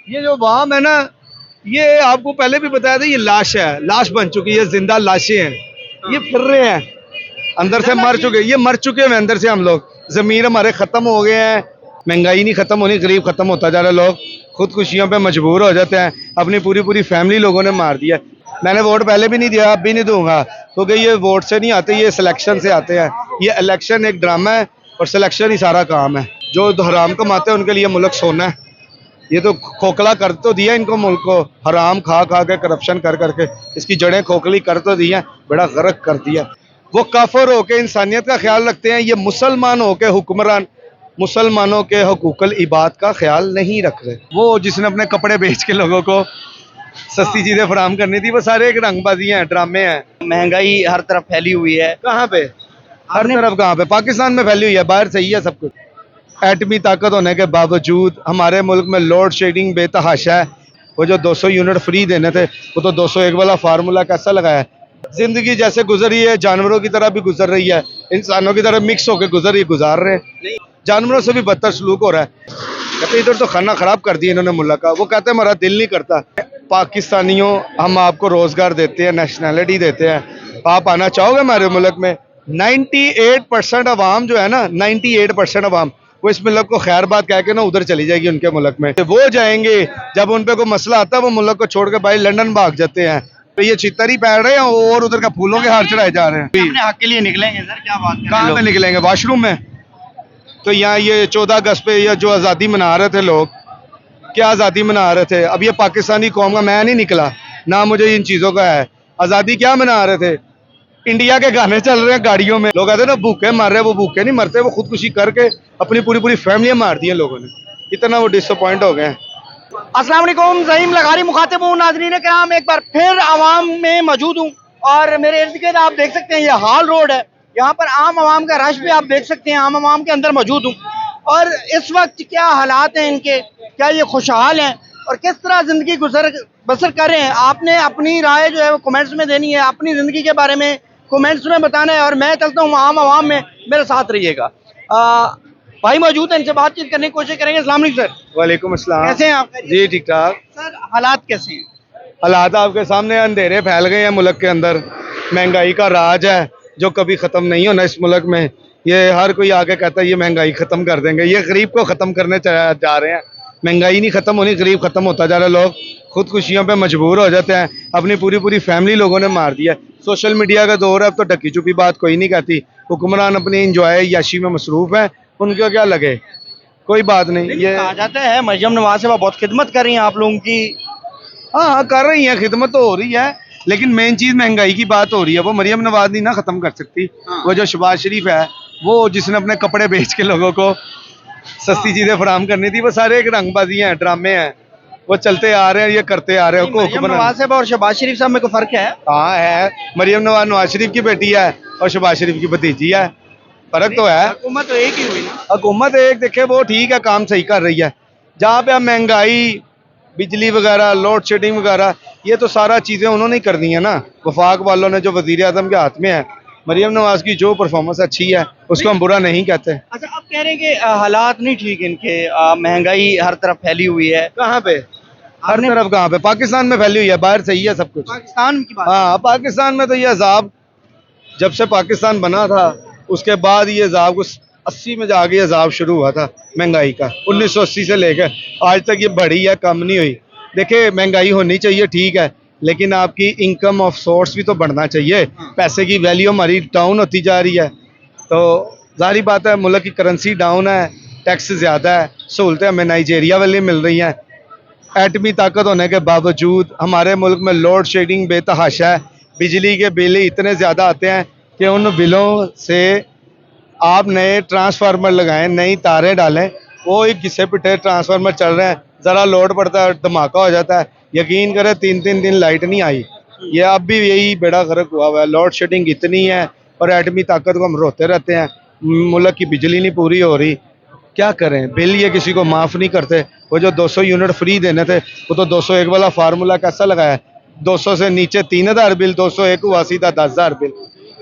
ये जो वाम है ना, ये आपको पहले भी बताया था, ये लाश है, लाश बन चुकी है, जिंदा लाशें हैं, ये फिर रहे हैं, अंदर से मर चुके, ये मर चुके हैं अंदर से हम लोग। जमीर हमारे खत्म हो गए हैं, महंगाई नहीं खत्म होनी, गरीब खत्म होता जा रहा है, लोग खुदकुशियों पे मजबूर हो जाते हैं, अपनी पूरी पूरी फैमिली लोगों ने मार दिया। मैंने वोट पहले भी नहीं दिया, अब भी नहीं दूंगा, क्योंकि ये वोट से नहीं आते, ये सिलेक्शन से आते हैं। ये इलेक्शन एक ड्रामा है और सिलेक्शन ही सारा काम है। जो हराम कमाते हैं उनके लिए मुल्क सोना है। ये तो खोखला कर तो दिया इनको, मुल्क को हराम खा खा के, करप्शन कर करके इसकी जड़ें खोखली कर तो दी हैं, बड़ा गर्क कर दिया। वो काफिर होके इंसानियत का ख्याल रखते हैं, ये मुसलमान होके हुक्मरान मुसलमानों के हुकूकुल इबाद का ख्याल नहीं रख रहे। वो जिसने अपने कपड़े बेच के लोगों को सस्ती चीजें फराहम करनी थी, वो सारे एक रंगबाजी हैं, ड्रामे हैं। महंगाई हर तरफ फैली हुई है। कहाँ पे? हर तरफ कहाँ पे? पाकिस्तान में फैली हुई है, बाहर सही है सब कुछ। एटमी ताकत होने के बावजूद हमारे मुल्क में लोड शेडिंग बेतहाशा है। वो जो 200 यूनिट फ्री देने थे, वो तो 201 वाला फार्मूला कैसा लगाया है। जिंदगी जैसे गुजर रही है, जानवरों की तरह भी गुजर रही है, इंसानों की तरह मिक्स होकर गुजार रहे हैं। जानवरों से भी बदतर सलूक हो रहा है। कहते इधर तो खाना खराब कर दिया इन्होंने मुल्क का। वो कहते हैं हमारा दिल नहीं करता। पाकिस्तानियों, हम आपको रोजगार देते हैं, नेशनैलिटी देते हैं, आप आना चाहोगे हमारे मुल्क में? 98% अवाम जो है ना, 98% अवाम वो इस मुल्क को खैर बात कह के ना उधर चली जाएगी उनके मुल्क में। वो जाएंगे, जब उन पे कोई मसला आता है वो मुल्क को छोड़ के भाई लंदन भाग जाते हैं। तो ये छितर ही पैर रहे हैं और उधर का फूलों के हार चढ़ाए जा रहे हैं। अपने हक के लिए निकलेंगे सर, क्या बात कर रहे कहाँ हैं पे लोग? निकलेंगे? वॉशरूम में? तो यहाँ ये 14 अगस्त पे या जो आज़ादी मना रहे थे लोग, क्या आज़ादी मना रहे थे? अब ये पाकिस्तानी कौम का मैं नहीं निकला ना, मुझे इन चीज़ों का है। आज़ादी क्या मना रहे थे? इंडिया के गाने चल रहे हैं गाड़ियों में, लोग कहते हैं ना भूखे मर रहे हैं, वो भूखे नहीं मरते, वो खुदकुशी करके अपनी पूरी पूरी फैमिलियां मार दी हैं लोगों ने। इतना वो डिसअपॉइंट हो गए हैं। अस्सलाम वालेकुम, ज़हीम लगारी मुखातिब हूँ। नाज़रीन किराम, एक बार फिर आवाम में मौजूद हूँ और मेरे इर्द गिर्द आप देख सकते हैं ये हाल रोड है। यहाँ पर आम आवाम का रश भी आप देख सकते हैं। आम आवाम के अंदर मौजूद हूँ और इस वक्त क्या हालात हैं इनके, क्या ये खुशहाल हैं और किस तरह ज़िंदगी बसर कर रहे हैं। आपने अपनी राय जो है वो कमेंट्स में देनी है, अपनी ज़िंदगी के बारे में कमेंट्स में बताना है और मैं चलता हूँ आम आवाम में, मेरे साथ रहिएगा। भाई मौजूद है, इनसे बातचीत करने की कोशिश करेंगे। अस्सलाम वालेकुम सर। वालेकुम अस्सलाम। कैसे हैं आप? जी ठीक ठाक। सर हालात कैसे हैं? हालात आपके सामने, अंधेरे फैल गए हैं मुल्क के अंदर, महंगाई का राज है जो कभी ख़त्म नहीं होना इस मुल्क में। ये हर कोई आके कहता है ये महंगाई ख़त्म कर देंगे, ये गरीब को ख़त्म करने जा रहे हैं। महंगाई नहीं ख़त्म होनी, गरीब ख़त्म होता जा रहा है, लोग खुदकुशियों पे मजबूर हो जाते हैं, अपनी पूरी पूरी फैमिली लोगों ने मार दिया। सोशल मीडिया का दौर है, अब तो ढकी छुपी बात कोई नहीं कहती। हुक्मरान अपनी इंजॉय याशी में मसरूफ़ है, उनको क्या लगे, कोई बात नहीं। ये कहा जाता है मरियम नवाज साहब बहुत खिदमत कर रही हैं आप लोगों की। हाँ हाँ कर रही है, खिदमत तो हो रही है, लेकिन मेन चीज महंगाई की बात हो रही है, वो मरियम नवाज नहीं ना खत्म कर सकती। वो जो शहबाज शरीफ है, वो जिसने अपने कपड़े बेच के लोगों को सस्ती चीजें फराहम करनी थी, वो सारे एक रंगबाजी हैं, ड्रामे हैं, वो चलते आ रहे हैं, ये करते आ रहे हैं। मरियम नवाज साहब और शहबाज शरीफ साहब में कोई फर्क है? हाँ है, मरियम नवाज शरीफ की बेटी है और शहबाज शरीफ की भतीजी है, फर्क तो है। हुकूमत तो एक ही हुई ना। हुकूमत एक देखे, वो ठीक है, काम सही कर रही है। जहाँ पे अब महंगाई, बिजली वगैरह, लोड शेडिंग वगैरह, ये तो सारा चीज़ें उन्होंने ही करनी है ना, वफाक वालों ने, जो वजीर आजम के हाथ में है। मरियम नवाज की जो परफॉर्मेंस अच्छी है उसको हम बुरा नहीं कहते। अच्छा, आप कह रहे हैं कि हालात नहीं ठीक इनके, महंगाई हर तरफ फैली हुई है। कहाँ पे? हर तरफ कहाँ पे? पाकिस्तान में फैली हुई है, बाहर सही है सब कुछ। पाकिस्तान की बात। हाँ, पाकिस्तान में तो ये अजाब, जब से पाकिस्तान बना था उसके बाद ये अजाब कुछ 80 में जाके अजाब शुरू हुआ था महंगाई का। 1980 से लेकर आज तक ये बढ़ी है, कम नहीं हुई। देखिए महंगाई होनी चाहिए ठीक है, लेकिन आपकी इनकम ऑफ सोर्स भी तो बढ़ना चाहिए। पैसे की वैल्यू हमारी डाउन होती जा रही है, तो जाहिर बात है मुल्क की करेंसी डाउन है, टैक्स ज़्यादा है, सहूलतें हमें नाइजीरिया वाली मिल रही हैं। एटमी ताकत होने के बावजूद हमारे मुल्क में लोड शेडिंग बेतहाशा है, बिजली के बिल इतने ज़्यादा आते हैं कि उन बिलों से आप नए ट्रांसफार्मर लगाएं, नई तारें डालें, वो एक घिसे पिटे ट्रांसफार्मर चल रहे हैं, ज़रा लोड पड़ता है धमाका हो जाता है। यकीन करें 3-3 दिन लाइट नहीं आई। ये अब भी यही बेड़ा गर्क हुआ है, लोड शेडिंग इतनी है और एटमी ताकत को हम रोते रहते हैं, मुल्क की बिजली नहीं पूरी हो रही, क्या करें? बिल ये किसी को माफ़ नहीं करते। वो जो 200 यूनिट फ्री देने थे, वो तो 201 वाला फार्मूला कैसा लगाया है, 200 से नीचे 3000 बिल, 201 हुआ सीधा 10,000 बिल।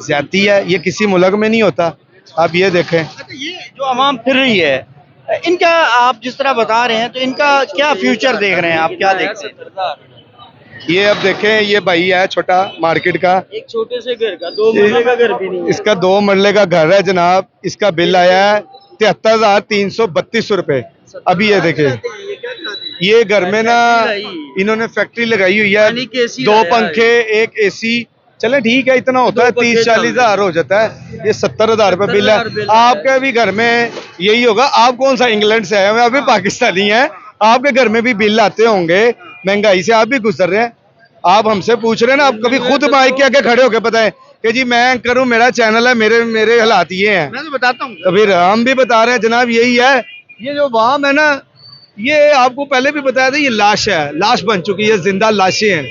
ज्यादती है, ये किसी मुल्क में नहीं होता। आप ये देखें। अच्छा, ये जो आवाम फिर रही है, इनका आप जिस तरह बता रहे हैं तो इनका क्या फ्यूचर देख रहे हैं आप, क्या देखते हैं? ये अब देखें, ये भाई है छोटा मार्केट का, एक छोटे से घर का 2 मंजिले का घर भी नहीं है। इसका 2 मरले का घर है जनाब। इसका बिल आया है 73,332 रुपए। अभी ये देखे, ये घर में ना इन्होंने फैक्ट्री लगाई हुई है, यानी कि AC 2 लगाया है। पंखे, एक एसी। चले ठीक है, इतना होता है, 30-40 हजार हो जाता है। ये 70,000 रुपए बिल है। 70,000 बिल है। आपके भी घर में यही होगा। आप कौन सा इंग्लैंड से आए हैं? अभी पाकिस्तानी है। आपके घर में भी बिल आते होंगे, महंगाई से आप भी गुजर रहे हैं। आप हमसे पूछ रहे हैं ना, आप कभी खुद माइक के आगे खड़े होके बताएं कि जी मैं करूं, मेरा चैनल है, मेरे मेरे हालात ये हैं। मैं तो बताता हूँ। तो फिर हम भी बता रहे हैं जनाब, यही है। ये जो वाम है ना, ये आपको पहले भी बताया था, ये लाश है, लाश बन चुकी है, जिंदा लाशें हैं।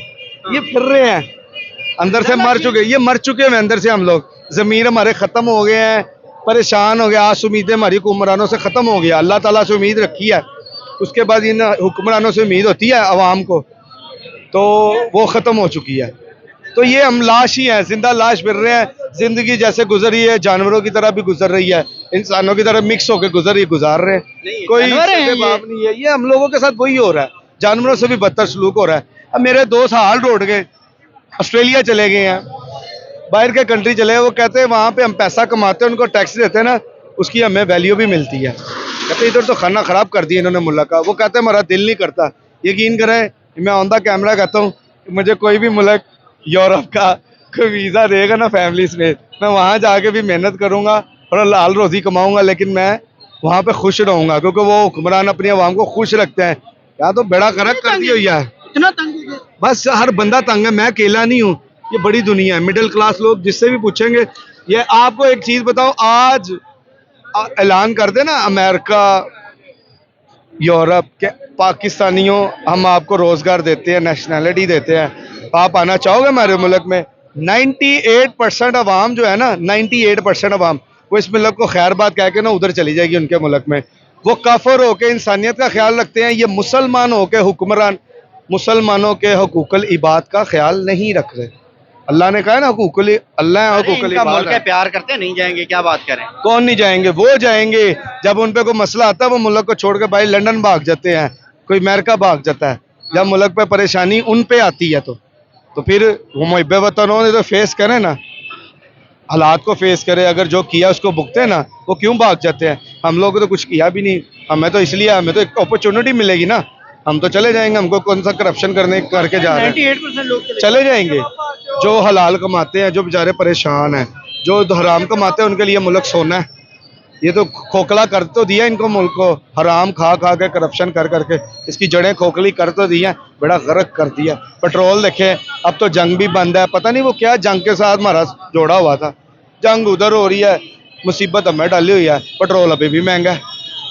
ये फिर रहे हैं, अंदर से मर चुके, ये मर चुके हैं अंदर से। हम लोग, जमीर हमारे खत्म हो गए हैं, परेशान हो गया। आस उम्मीदें हमारी हुक्मरानों से खत्म हो गया। अल्लाह ताला से उम्मीद रखी है, उसके बाद इन हुक्मरानों से उम्मीद होती है अवाम को, तो वो खत्म हो चुकी है। तो ये हम लाश ही हैं, जिंदा लाश फिर रहे हैं। जिंदगी जैसे गुजर रही है, जानवरों की तरह भी गुजर रही है, इंसानों की तरह मिक्स होकर गुजार रहे हैं। कोई जानवर हैं सगे ये। बाप नहीं है। ये हम लोगों के साथ वही हो रहा है, जानवरों से भी बदतर सलूक हो रहा है। अब मेरे दोस्त हाल रोड गए, ऑस्ट्रेलिया चले गए हैं, बाहर के कंट्री चले गए। वो कहते हैं वहाँ पे हम पैसा कमाते हैं, उनको टैक्स देते हैं ना, उसकी हमें वैल्यू भी मिलती है। कहते इधर तो खाना खराब कर दिया इन्होंने मुल्क का। वो कहते हैं हमारा दिल नहीं करता। यकीन करें, मैं ऑन द कैमरा कहता हूँ, मुझे कोई भी मुल्क यूरोप का कोई वीज़ा देगा ना फैमिली समेत, मैं वहाँ जाके भी मेहनत करूँगा और हलाल रोज़ी कमाऊँगा, लेकिन मैं वहाँ पे खुश रहूँगा, क्योंकि वो हुक्मरान अपनी आवाम को खुश रखते हैं। या तो बेड़ा गर्क कर दी हुई है, इतना तंग हो गया। बस हर बंदा तंग है। मैं अकेला नहीं हूँ, ये बड़ी दुनिया है, मिडिल क्लास लोग जिससे भी पूछेंगे। ये आपको एक चीज़ बताओ, आज ऐलान कर दे ना अमेरिका, यूरोप के, पाकिस्तानियों हम आपको रोजगार देते हैं, नेशनैलिटी देते हैं, आप आना चाहोगे हमारे मुल्क में? 98% अवाम जो है ना, 98% अवाम वो इस मुल्क को खैर बात कह के ना उधर चली जाएगी उनके मुल्क में। वो काफर होके इंसानियत का ख्याल रखते हैं, ये मुसलमान होके हुक्मरान मुसलमानों के हुकूकुल इबाद का ख्याल नहीं रख रहे। अल्लाह ने कहा है ना, हुकूकुल अल्लाह है, हुकूकुल इनका इबाद मुल्क है, है। प्यार करते हैं, नहीं जाएंगे, क्या बात करें। कौन नहीं जाएंगे? वो जाएंगे। जब उन पे कोई मसला आता है, वो मुल्क को छोड़ के भाई लंदन भाग जाते हैं, कोई अमेरिका भाग जाता है। जब मुल्क पे परेशानी उन पे आती है, तो फिर वो मुहब्बे वतन हो तो फेस करें ना, हालात को फेस करे। अगर जो किया उसको भुगते ना, वो क्यों भाग जाते हैं? हम लोग तो कुछ किया भी नहीं, हमें तो इसलिए, हमें तो एक अपॉर्चुनिटी मिलेगी ना, हम तो चले जाएंगे। हमको कौन सा करप्शन करके जा रहे हैं? 98% लोग चले जाएंगे। जो हलाल कमाते हैं, जो बेचारे परेशान हैं, जो हराम कमाते हैं, उनके लिए मुल्क सोना है। ये तो खोखला कर तो दिया इनको, मुल्क को हराम खा खा के, करप्शन कर करके इसकी जड़ें खोखली कर तो दी हैं, बड़ा गर्क कर दिया। पेट्रोल देखे, अब तो जंग भी बंद है, पता नहीं वो क्या जंग के साथ हमारा जोड़ा हुआ था। जंग उधर हो रही है, मुसीबत हमें डाली हुई है, पेट्रोल अभी भी महंगा है।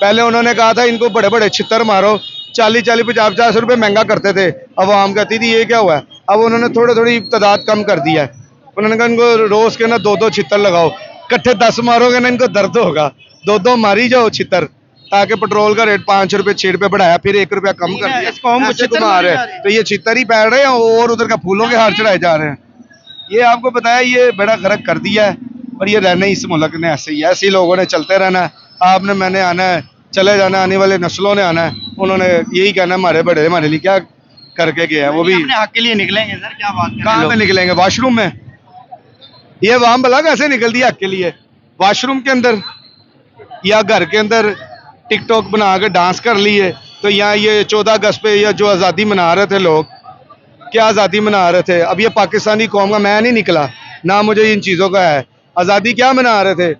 पहले उन्होंने कहा था इनको बड़े बड़े छितर मारो, 40-40, 50-50 रुपये महंगा करते थे, अवाम कहती थी ये क्या हुआ है। अब उन्होंने थोड़ी थोड़ी तादाद कम कर दिया है। उन्होंने कहा इनको रोज के ना 2-2 छितर लगाओ, इकट्ठे 10 मारोगे ना इनको दर्द होगा, 2-2 मारी जाओ छितर, ताकि पेट्रोल का रेट 5 रुपये 6 रुपये बढ़ाया, फिर 1 रुपया कम कर दिया। इस कौम को ऐसे छितर घुमा मारे रहे जा हैं, रहे हैं। तो ये छितर ही पैर रहे हैं और उधर का फूलों के हार चढ़ाए जा रहे हैं। ये आपको बताया, ये बड़ा गर्क कर दिया है। और ये रहना ही इस मुल्क ने ऐसे ही है, ऐसे ही लोगों ने चलते रहना है। आपने मैंने आना है, चले जाना है, आने वाले नस्लों ने आना है, उन्होंने यही कहना है हमारे बड़े हमारे लिए क्या करके गए हैं। वो भी अपने हक के लिए निकलेंगे सर, क्या बात कर रहे कहाँ हैं पे लोग। निकलेंगे? वॉशरूम में? ये वाम भला कैसे निकल दिया हक के लिए? वॉशरूम के अंदर या घर के अंदर टिकटॉक बना के डांस कर लिए। तो यहाँ ये 14 अगस्त पे या जो आज़ादी मना रहे थे लोग, क्या आज़ादी मना रहे थे? अब ये पाकिस्तानी कौम का, मैं नहीं निकला ना, मुझे इन चीज़ों का है। आज़ादी क्या मना रहे थे?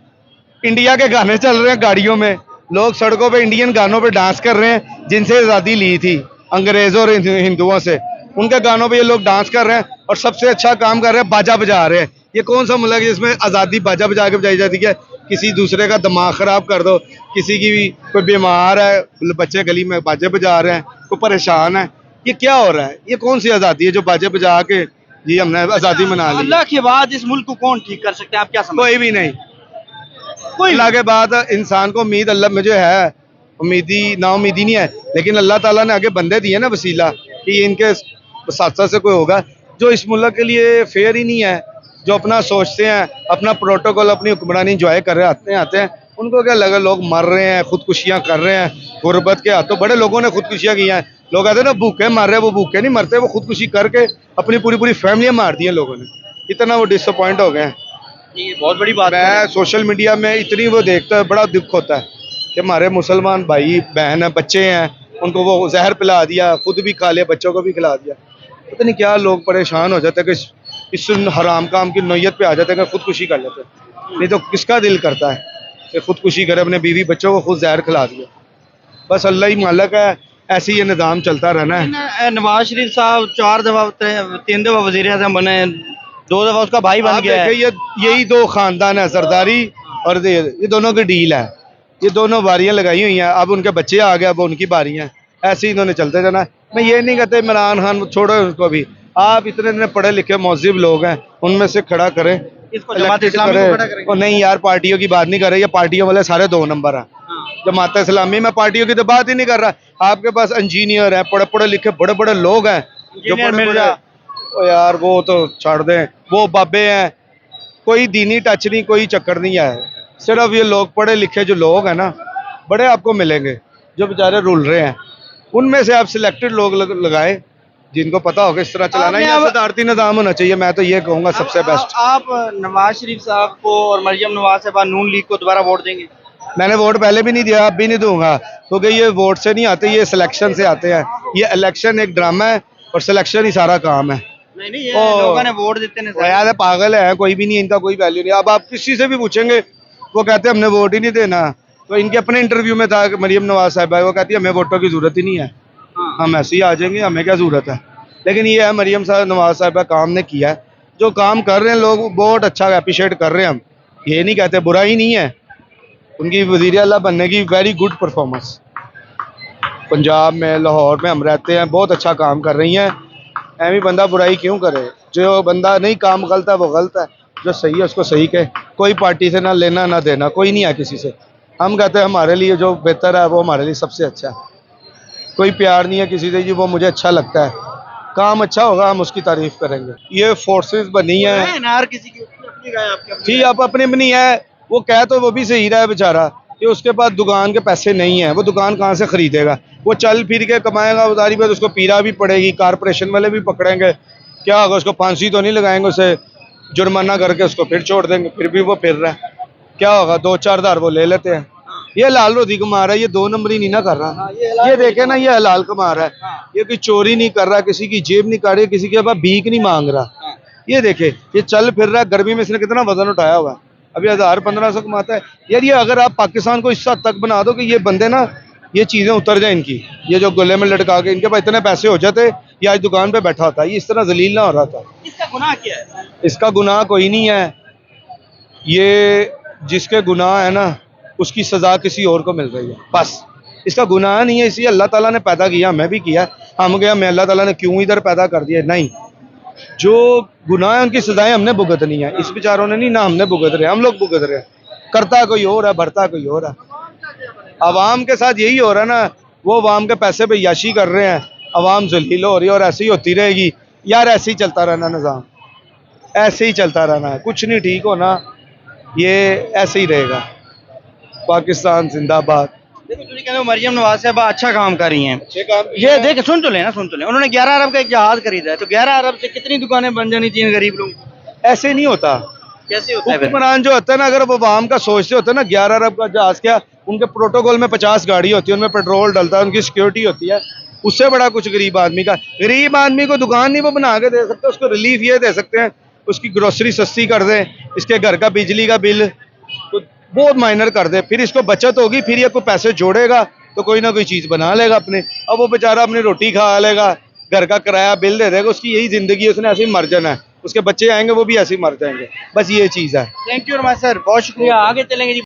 इंडिया के गाने चल रहे हैं गाड़ियों में, लोग सड़कों पे इंडियन गानों पे डांस कर रहे हैं, जिनसे आज़ादी ली थी अंग्रेज़ों और हिंदुओं से। उनके गानों पे ये लोग डांस कर रहे हैं और सबसे अच्छा काम कर रहे हैं, बाजा बजा रहे हैं। ये कौन सा मुल्क है जिसमें आज़ादी बाजा बजा के बजाई जाती है? किसी दूसरे का दिमाग ख़राब कर दो, किसी की भी कोई बीमार है, बच्चे गली में बाजे बजा रहे हैं, कोई परेशान है, ये क्या हो रहा है? ये कौन सी आज़ादी है जो बाजे बजा के जी हमने आज़ादी मना ली? अल्लाह के बाद इस मुल्क को कौन ठीक कर सकते हैं, आप क्या समझते कोई भी नहीं। हैं? कोई अल्लाह के बाद इंसान को उम्मीद अल्लाह में जो है, उम्मीदी ना उम्मीदी नहीं है, लेकिन अल्लाह ताला ने आगे बंदे दिए ना वसीला, कि इनके साथ साथ से कोई होगा जो इस मुल्क के लिए फेयर ही नहीं है, जो अपना सोचते हैं, अपना प्रोटोकॉल, अपनी हुक्मरानी इंजॉय कर रहे आते हैं उनको क्या लगा लोग मर रहे हैं, खुदकुशियां कर रहे हैं, गुर्बत के हाथों बड़े लोगों ने खुदकुशियां की हैं। लोग कहते हैं ना भूखे मर रहे हैं, वो भूखे नहीं मरते, वो खुदकुशी करके अपनी पूरी पूरी फैमिलियां मार दी हैं लोगों ने। इतना वो डिसअपॉइंट हो गए हैं। ये बहुत बड़ी बात है। मैं सोशल मीडिया में इतनी वो देखता है, बड़ा दुख होता है कि हमारे मुसलमान भाई बहन है, बच्चे हैं, उनको वो जहर पिला दिया, खुद भी खा लिया, बच्चों को भी खिला दिया। पता नहीं क्या लोग परेशान हो जाते हैं कि इस हराम काम की नौयत पे आ जाते हैं कि खुदकुशी कर लेते हैं। नहीं तो किसका दिल करता है कि खुदकुशी करे, अपने बीवी बच्चों को खुद जहर खिला दिया। बस अल्लाह ही मालिक है, ऐसे ही ये निज़ाम चलता रहना है। नवाज शरीफ साहब 4 दफा 3 दफा वजीर आजम बने, 2 दफा उसका भाई बन आप गया है। देखिए, यही दो खानदान है, सरदारी और ये दोनों की डील है। ये दोनों बारियां लगाई हुई हैं, अब उनके बच्चे आ गए, अब उनकी बारियां, ऐसे ही इन्होंने चलते जाना है। मैं ये नहीं कहते इमरान खान छोड़ो उसको भी, आप इतने इतने पढ़े लिखे मौजिब लोग हैं, उनमें से खड़ा करें, इसको जमात इस्लामी को खड़ा करेंगे। और नहीं यार, पार्टियों की बात नहीं कर रहे, ये पार्टियों वाले सारे 2 नंबर हैं। जमात इस्लामी में पार्टियों की तो बात ही नहीं कर रहा। आपके पास इंजीनियर है, पढ़े पढ़े लिखे बड़े बड़े लोग हैं, जो इंजीनियर बड़े मिर्जा। ओ यार वो तो छोड़ दें, वो बाबे हैं, कोई दीनी टच नहीं, कोई चक्कर नहीं है। सिर्फ ये लोग पढ़े लिखे जो लोग हैं ना, बड़े आपको मिलेंगे जो बेचारे रुल रहे हैं, उनमें से आप सिलेक्टेड लोग लगाएं जिनको पता होगा इस तरह चलाना। आपने ये अब- सदारती निज़ाम होना चाहिए, मैं तो ये कहूँगा सबसे बेस्ट। आप नवाज शरीफ साहब को और मरियम नवाज साहब नून लीग को दोबारा वोट देंगे? मैंने वोट पहले भी नहीं दिया, अब भी नहीं दूंगा, क्योंकि ये वोट से नहीं आते, ये सिलेक्शन से आते हैं। ये इलेक्शन एक ड्रामा है और सिलेक्शन ही सारा काम है। नहीं ये ओ, लोगों ने वोट देते हैं वो यार पागल है, कोई भी नहीं, इनका कोई वैल्यू नहीं। अब आप किसी से भी पूछेंगे, वो कहते हैं हमने वोट ही नहीं देना। तो इनके अपने इंटरव्यू में था कि मरियम नवाज साहब है, वो कहती है हमें वोटों की जरूरत ही नहीं है, हम ऐसे ही आ जाएंगे, हमें क्या जरूरत है। लेकिन ये है, मरियम नवाज साहब का काम ने किया है, जो काम कर रहे हैं लोग बहुत अच्छा अप्रिशिएट कर रहे हैं। हम ये नहीं कहते, बुरा ही नहीं है उनकी वज़ीर आला बनने की, वेरी गुड परफॉर्मेंस। पंजाब में, लाहौर में हम रहते हैं, बहुत अच्छा काम कर रही हैं। ऐवी बंदा बुराई क्यों करे, जो बंदा नहीं काम गलत है वो गलत है, जो सही है उसको सही कहे। कोई पार्टी से ना लेना ना देना, कोई नहीं है किसी से। हम कहते हैं हमारे लिए जो बेहतर है वो हमारे लिए सबसे अच्छा है। कोई प्यार नहीं है किसी से, जी वो मुझे अच्छा लगता है, काम अच्छा होगा हम उसकी तारीफ करेंगे। ये फोर्सेस बनी है नार किसी की अपनी राय, आपकी अपनी जी, राय। आप अपनी अपनी है। वो कह तो वो भी सही रहा है बेचारा कि उसके पास दुकान के पैसे नहीं है, वो दुकान कहाँ से खरीदेगा। वो चल फिर के कमाएगा उधारी पे, तो उसको पीरा भी पड़ेगी, कारपोरेशन वाले भी पकड़ेंगे, क्या होगा, उसको फांसी तो नहीं लगाएंगे, उसे जुर्माना करके उसको फिर छोड़ देंगे, फिर भी वो फिर रहा है, क्या होगा, 2-4 हज़ार वो ले लेते हैं। ये हलाल रोजी कमा रहा है, ये 2 नंबरी नहीं ना कर रहा। ये देखे ना, ये हलाल कमा रहा है, ये कोई चोरी नहीं कर रहा, किसी की जेब नहीं काट रही, किसी के पास भीख नहीं मांग रहा। ये देखे, ये चल फिर रहा है, गर्मी में इसने कितना वजन उठाया हुआ है, अभी 1000-1500 कमाता है। यार ये अगर आप पाकिस्तान को इस हद तक बना दो कि ये बंदे ना, ये चीजें उतर जाए इनकी, ये जो गले में लटका के इनके पास इतने पैसे हो जाते, ये आज दुकान पे बैठा होता, ये इस तरह जलील ना हो रहा था। इसका गुनाह क्या है? इसका गुनाह कोई नहीं है, ये जिसके गुनाह है ना उसकी सजा किसी और को मिल रही है, बस। इसका गुनाह नहीं है, इसी अल्लाह ताला ने पैदा किया, हमें भी किया, हम गया हमें अल्लाह ताला ने क्यों इधर पैदा कर दिया, नहीं। जो गुनाह है उनकी सजाएं हमने भुगतनी है, इस बेचारों ने नहीं, ना हमने भुगत रहे, हम लोग भुगत रहे हैं। करता कोई और है, भरता कोई और है। अवाम के साथ यही हो रहा है ना, वो अवाम के पैसे पे याशी कर रहे हैं, अवाम जलील हो रही है और ऐसे ही होती रहेगी। यार ऐसे ही चलता रहना निज़ाम, ऐसे ही चलता रहना है, कुछ नहीं ठीक होना, ये ऐसे ही रहेगा। पाकिस्तान जिंदाबाद। देखो तुझे कहते हो मरियम नवाज साहब अच्छा काम कर रही हैं, अच्छे काम ये देख सुन तो लेना, सुन तो ले, उन्होंने 11 अरब का एक जहाज खरीदा है, तो 11 अरब से कितनी दुकानें बन जानी चाहिए गरीब लोगों को? ऐसे नहीं होता। कैसे होता है फिर? हुक्मरान जो होता है ना, अगर वो आवाम का सोचते होते ना, 11 अरब का जहाज क्या, उनके प्रोटोकॉल में 50 गाड़ी होती है, उनमें पेट्रोल डलता है, उनकी सिक्योरिटी होती है, उससे बड़ा कुछ गरीब आदमी का। गरीब आदमी को दुकान नहीं वो बना के दे सकते, उसको रिलीफ ये दे सकते हैं, उसकी ग्रोसरी सस्ती कर दें, इसके घर का बिजली का बिल तो बहुत माइनर कर दे, फिर इसको बचत होगी, फिर ये कोई पैसे जोड़ेगा तो कोई ना कोई चीज़ बना लेगा अपने। अब वो बेचारा अपनी रोटी खा लेगा, घर का किराया बिल दे देगा, उसकी यही ज़िंदगी है, उसने ऐसे ही मर जाना है, उसके बच्चे आएंगे वो भी ऐसे ही मर जाएंगे, बस ये चीज़ है। थैंक यू सर, बहुत शुक्रिया, आगे चलेंगे जी।